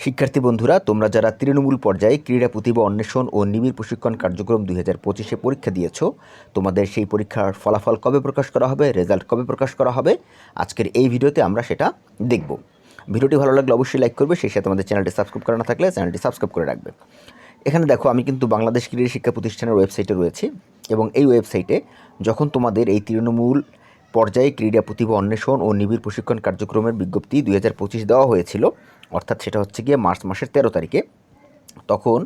শিক্ষার্থী বন্ধুরা, তোমরা যারা তৃণমূল পর্যায়ে ক্রীড়া প্রতিভা অন্বেষণ ও নিবিড় প্রশিক্ষণ কার্যক্রম 2025-এ পরীক্ষা দিয়েছো, তোমাদের সেই পরীক্ষার ফলাফল কবে প্রকাশ করা হবে, রেজাল্ট কবে প্রকাশ করা হবে, আজকের এই ভিডিওতে আমরা সেটা দেখব। ভিডিওটি ভালো লাগলে অবশ্যই লাইক করবে, সেই সাথে আমাদের চ্যানেলটি সাবস্ক্রাইব করা না থাকলে চ্যানেলটি সাবস্ক্রাইব করে রাখবে। এখানে দেখো, আমি কিন্তু বাংলাদেশ ক্রীড়া শিক্ষা প্রতিষ্ঠানের ওয়েবসাইটে রয়েছি এবং এই ওয়েবসাইটে যখন তোমাদের এই তৃণমূল পর্যায়ে ক্রীড়া প্রতিভা অন্বেষণ ও নিবিড় প্রশিক্ষণ কার্যক্রমের বিজ্ঞপ্তি 2025 দেওয়া হয়েছিল, অর্থাৎ সেটা হচ্ছে গিয়ে মার্চ মাসের 13 তারিখে, তখন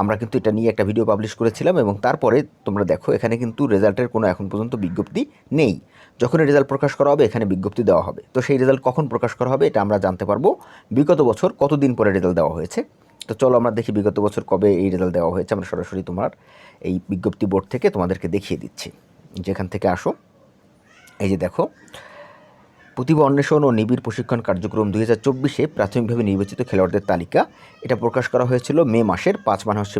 আমরা কিন্তু এটা নিয়ে একটা ভিডিও পাবলিশ করেছিলাম এবং তারপরে তোমরা দেখো এখানে কিন্তু রেজাল্টের কোনো এখন পর্যন্ত বিজ্ঞপ্তি নেই। যখনই রেজাল্ট প্রকাশ করা হবে এখানে বিজ্ঞপ্তি দেওয়া হবে। তো সেই রেজাল্ট কখন প্রকাশ করা হবে এটা আমরা জানতে পারবো বিগত বছর কতদিন পরে রেজাল্ট দেওয়া হয়েছে। তো চলো আমরা দেখি বিগত বছর কবে এই রেজাল্ট দেওয়া হয়েছে। আমরা সরাসরি তোমার এই বিজ্ঞপ্তি বোর্ড থেকে তোমাদেরকে দেখিয়ে দিচ্ছি। যেখান থেকে আসো, এই যে দেখো, প্রতিভা অন্বেষণ ও নিবিড় প্রশিক্ষণ কার্যক্রম 2024-এ প্রাথমিকভাবে নির্বাচিত খেলোয়াড়দের তালিকা, এটা প্রকাশ করা হয়েছিল মে মাসের 5 মানে হচ্ছে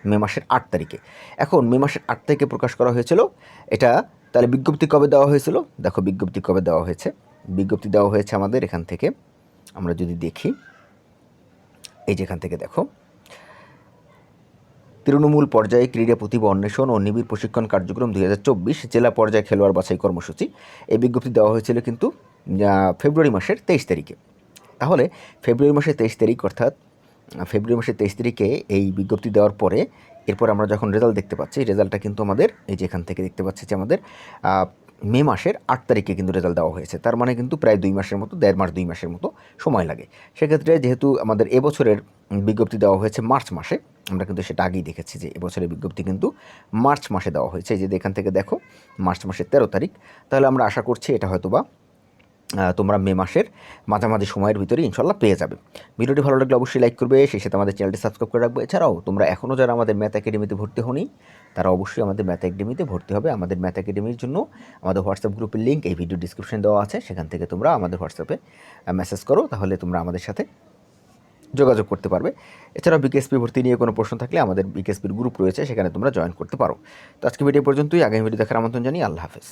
মে মাসের 8 তারিখে। এখন মে মাসের 8 তারিখে প্রকাশ করা হয়েছিল এটা, তাহলে বিজ্ঞপ্তি কবে দেওয়া হয়েছিল? দেখো বিজ্ঞপ্তি কবে দেওয়া হয়েছে। বিজ্ঞপ্তি দেওয়া হয়েছে আমাদের এখান থেকে, আমরা যদি দেখি, এই যেখান থেকে দেখো, তৃণমূল পর্যায়ে ক্রীড়া প্রতিভা অন্বেষণ ও নিবিড় প্রশিক্ষণ কার্যক্রম 2024 জেলা পর্যায়ে খেলোয়াড় বাছাই কর্মসূচি, এই বিজ্ঞপ্তি দেওয়া হয়েছিল কিন্তু ফেব্রুয়ারি মাসের 23 তারিখে। তাহলে ফেব্রুয়ারি মাসের 23 তারিখ, অর্থাৎ ফেব্রুয়ারি মাসের 23 তারিখে এই বিজ্ঞপ্তি দেওয়ার পরে এরপর আমরা যখন রেজাল্ট দেখতে পাচ্ছি, রেজাল্টটা কিন্তু আমাদের এই যে এখান থেকে দেখতে পাচ্ছি যে আমাদের মে মাসের 8 তারিখে কিন্তু রেজাল্ট দেওয়া হয়েছে। তার মানে কিন্তু প্রায় 2 মাসের মতো, 2 মাসের মতো সময় লাগে। সেক্ষেত্রে যেহেতু আমাদের এবছরের বিজ্ঞপ্তি দেওয়া হয়েছে মার্চ মাসে, আমরা কিন্তু সেটা আগেই দেখেছি যে এবছরের বিজ্ঞপ্তি কিন্তু মার্চ মাসে দেওয়া হয়েছে। এই যে এখান থেকে দেখো, মার্চ মাসের 13 তারিখ। তাহলে আমরা আশা করছি এটা হয়তোবা তোমরা মে মাসের মাঝামাঝি সময়ের ভিতরে ইনশাল্লাহ পেয়ে যাবে। ভিডিওটি ভালো লাগলে অবশ্যই লাইক করবে, সেই সাথে আমাদের চ্যানেলটি সাবস্ক্রাইব করে রাখবে। এছাড়াও তোমরা এখনও যারা আমাদের ম্যাথ একাডেমিতে ভর্তি হওনি, তারা অবশ্যই আমাদের ম্যাথ একাডেমিতে ভর্তি হবে। আমাদের ম্যাথ একাডেমির জন্য আমাদের হোয়াটসঅ্যাপ গ্রুপের লিঙ্ক এই ভিডিও ডিসক্রিপশন দেওয়া আছে, সেখান থেকে তোমরা আমাদের হোয়াটসঅ্যাপে মেসেজ করো, তাহলে তোমরা আমাদের সাথে যোগাযোগ করতে পারবে। এছাড়াও বিকেএসপি ভর্তি নিয়ে কোনো প্রশ্ন থাকলে আমাদের বিকেএসপির গ্রুপ রয়েছে, সেখানে তোমরা জয়েন করতে পারো। তো আজকে ভিডিও পর্যন্তই, আগামী ভিডিও দেখার আমন্ত্রণ জানিয়ে আল্লাহ হাফেজ।